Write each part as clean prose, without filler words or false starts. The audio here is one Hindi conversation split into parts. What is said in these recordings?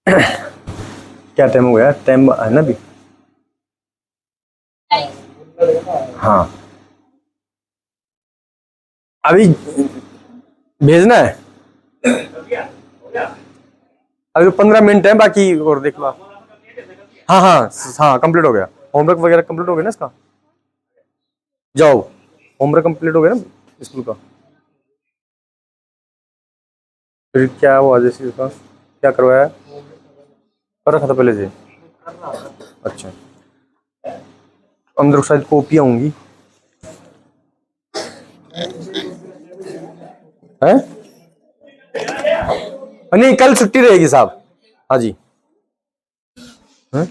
क्या टाइम हो गया? टाइम है ना अभी? हाँ, अभी भेजना है। अभी 15 मिनट है बाकी, और देख लो आप। हाँ हाँ हाँ, कंप्लीट हो गया। होमवर्क वगैरह कंप्लीट हो गया ना इसका? जाओ, होमवर्क कंप्लीट हो गया ना स्कूल का? फिर क्या हुआ जैसे इसका क्या करवाया? कर रखा था पहले से? अच्छा, अंदर शायद कॉपियाँ होंगी। है? नहीं, कल छुट्टी रहेगी साहब। हाँ जी। हैं?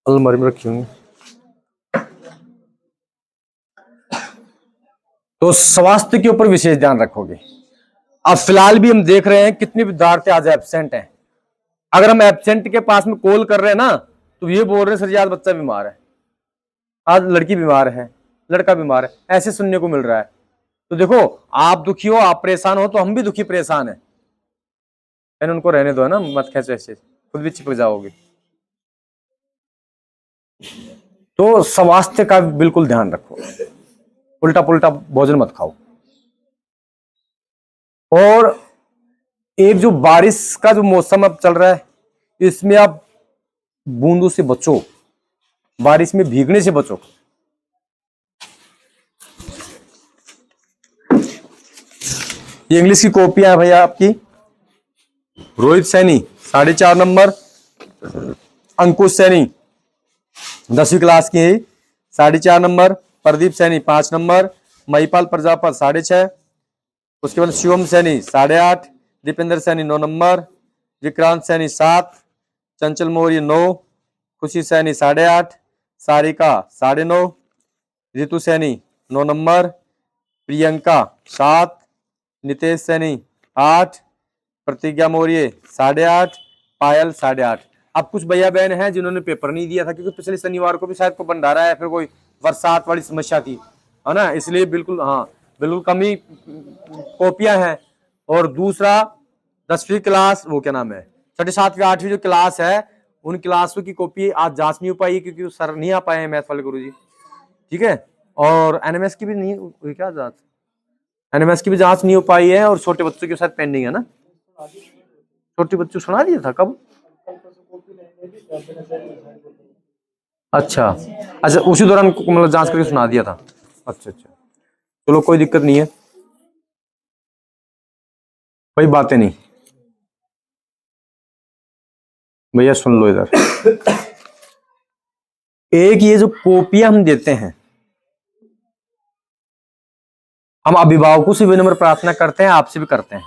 अलमारी में रखी होंगी। तो स्वास्थ्य के ऊपर विशेष ध्यान रखोगे। अब फिलहाल भी हम देख रहे हैं कितने विद्यार्थी आज एब्सेंट हैं। अगर हम एब्सेंट के पास में कॉल कर रहे हैं ना, तो ये बोल रहे हैं सर जी आज बच्चा बीमार है, आज लड़की बीमार है, लड़का बीमार है, ऐसे सुनने को मिल रहा है। तो देखो, आप दुखी हो, आप परेशान हो, तो हम भी दुखी परेशान है। मैंने उनको रहने दो है ना, मत खेचो ऐसे, खुद भी चिपक जाओगे। तो स्वास्थ्य का बिल्कुल ध्यान रखो, उल्टा पुल्टा भोजन मत खाओ। और एक जो बारिश का जो मौसम अब चल रहा है, इसमें आप बूंदों से बचो, बारिश में भीगने से बचो। ये इंग्लिश की कॉपियां है भैया आपकी। रोहित सैनी 4.5 नंबर, अंकुश सैनी 10वीं क्लास की है 4.5 नंबर, प्रदीप सैनी 5 नंबर, महिपाल प्रजापत 6.5, उसके बाद शिवम सैनी 8.5, दीपेंद्र सैनी 9 नंबर, विक्रांत सैनी 7, चंचल मौर्य 9, खुशी सैनी 8.5, सारिका 9.5, रितु सैनी 9 नंबर, प्रियंका 7, नितेश सैनी 8, प्रतिज्ञा मौर्य 8.5, पायल 8.5। अब कुछ भैया बहन हैं जिन्होंने पेपर नहीं दिया था, क्योंकि पिछले शनिवार को भी शायद को भंडारा है, फिर कोई बरसात वाली समस्या थी, है ना, इसलिए बिल्कुल, हाँ बिल्कुल कम ही कॉपियां हैं। और दूसरा 10वीं क्लास, वो क्या नाम है, 6ठी 7वीं 8वीं जो क्लास है, उन क्लासों की कॉपी आज जांच नहीं हो पाई, क्योंकि सर नहीं आ पाए हैं मैथ वाले गुरुजी। ठीक है, और एनएमएस की भी नहीं हुई क्या जांच? एनएमएस की भी जांच नहीं हो पाई है, और छोटे बच्चों के साथ पेंडिंग है ना। छोटे बच्चों सुना दिया था कब? अच्छा अच्छा, उसी दौरान मतलब जांच करके सुना दिया था। अच्छा अच्छा, चलो कोई दिक्कत नहीं है, कोई बातें नहीं। भैया सुन लो इधर, एक ये जो कॉपियां हम देते हैं, हम अभिभावकों से विनम्र प्रार्थना करते हैं, आपसे भी करते हैं,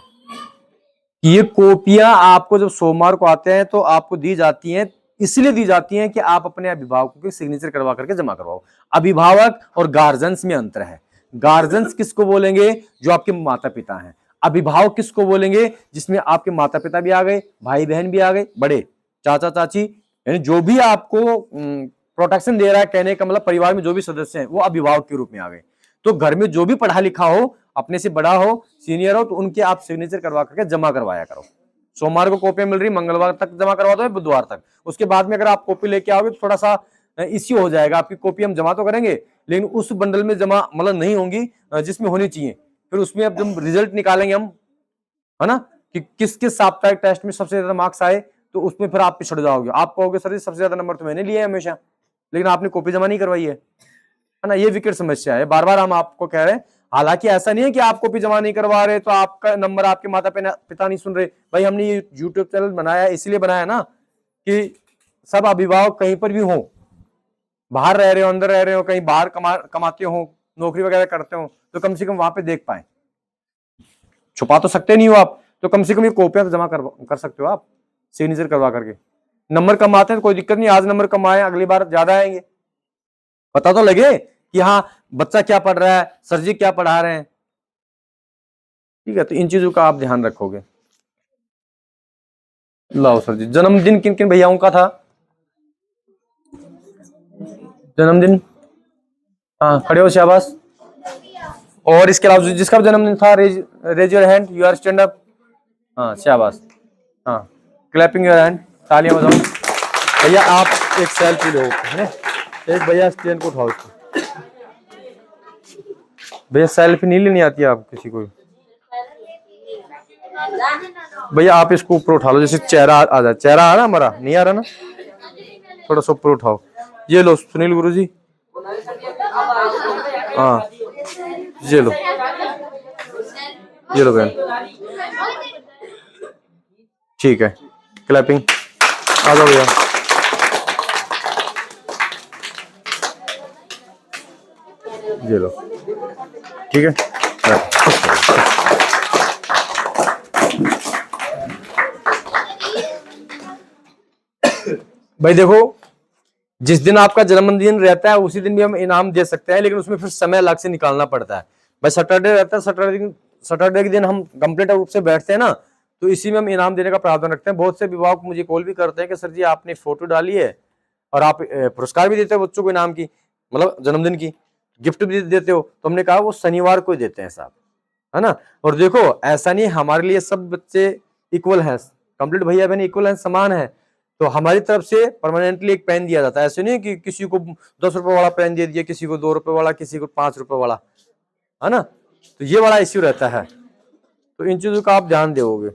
ये कॉपियां आपको जब सोमवार को आते हैं तो आपको दी जाती हैं, इसलिए दी जाती हैं कि आप अपने अभिभावकों के सिग्नेचर करवा करके जमा करवाओ। अभिभावक और गार्जियंस में अंतर है। गार्जियंस किसको बोलेंगे? जो आपके माता पिता हैं। अभिभावक किसको बोलेंगे? जिसमें आपके माता पिता भी आ गए, भाई बहन भी आ गए, बड़े चाचा चाची, यानी जो भी आपको प्रोटेक्शन दे रहा है, कहने का मतलब परिवार में जो भी सदस्य हैं वो अभिभावक के रूप में आ गए। तो घर में जो भी पढ़ा लिखा हो, अपने से बड़ा हो, सीनियर हो, तो उनके आप सिग्नेचर करवा करके जमा करवाया करो। सोमवार को कॉपी मिल रही, मंगलवार तक जमा करवा दो, बुधवार तक। उसके बाद में अगर आप कॉपी लेके आओगे तो थोड़ा सा इश्यू हो जाएगा, आपकी कॉपी हम जमा तो करेंगे लेकिन उस बंडल में जमा मतलब नहीं होंगी जिसमें होनी चाहिए। फिर उसमें अब जब रिजल्ट निकालेंगे हम, है ना, कि किस किस साप्ताहिक टेस्ट में सबसे ज्यादा मार्क्स आए, तो उसमें फिर आप पिछड़ जाओगे। आप कहोगे सर सबसे ज्यादा नंबर तो मैंने लिए है हमेशा, लेकिन आपने कॉपी जमा नहीं करवाई है ना। ये विकट समस्या है, बार बार हम आपको कह रहे हैं। हालांकि ऐसा नहीं है कि आप कॉपी जमा नहीं करवा रहे तो आपका नंबर आपके माता पिता नहीं सुन रहे। भाई हमने ये यूट्यूब चैनल बनाया इसलिए बनाया ना, कि सब अभिभावक कहीं पर भी हो, बाहर रह रहे हो, अंदर रह रहे हो, कहीं बाहर कमाते हो, नौकरी वगैरह करते हो, तो कम से कम वहां पे देख पाए। छुपा तो सकते नहीं हो आप, तो कम से कम ये कॉपियां तो जमा कर सकते हो आप, सिग्नेचर करवा करके। नंबर कम आते हैं तो कोई दिक्कत नहीं, आज नंबर कम आए अगली बार ज्यादा आएंगे, पता तो लगे कि हाँ बच्चा क्या पढ़ रहा है, सर जी क्या पढ़ा रहे हैं। ठीक है, तो इन चीजों का आप ध्यान रखोगे। लाओ सर जी, जन्मदिन किन किन भैयाओं का था? जन्मदिन, हाँ खड़े हो शाबाश। और इसके अलावा जिसका भी जन्मदिन था, raise your hand, you are stand up. हाँ शाबाश, हाँ क्लैपिंग योर हैंड, तालियां बजाओ। भैया आप एक सेल्फी लो, है ना? एक भैया स्टैंड को उठाओ इसको। भैया सेल्फी नहीं लेनी आती है आप किसी को? भैया आप इसको ऊपर उठा लो, जैसे चेहरा आ जाए। चेहरा आ रहा हमारा? नहीं आ रहा ना? थोड़ा सा ऊपर उठाओ। ये लो सुनील गुरु जी, हाँ ये लो, ये लो बहन, ठीक है। क्लैपिंग, आ जाओ भैया। ये लो, ठीक है। भाई देखो, जिस दिन आपका जन्मदिन रहता है उसी दिन भी हम इनाम दे सकते हैं, लेकिन उसमें फिर समय अलग से निकालना पड़ता है। भाई सैटरडे रहता है, सैटरडे के दिन हम कंप्लीट रूप से बैठते हैं ना, तो इसी में हम इनाम देने का प्रावधान रखते हैं। बहुत से अभिभावक मुझे कॉल भी करते हैं कि सर जी आपने फोटो डाली है और आप पुरस्कार भी देते हो बच्चों को, इनाम की मतलब जन्मदिन की गिफ्ट भी देते हो। तो हमने कहा वो शनिवार को देते हैं साहब, है ना? और देखो ऐसा नहीं, हमारे लिए सब बच्चे इक्वल हैं, कंप्लीट भैया बहन इक्वल हैं, समान है। तो हमारी तरफ से परमानेंटली एक पेन दिया जाता है। ऐसे नहीं कि किसी को 10 रुपए वाला पेन दे दिया, किसी को 2 रुपए वाला, किसी को 5 रुपए वाला, है ना? तो ये बड़ा इश्यू रहता है, तो इन चीजों का आप ध्यान दोगे।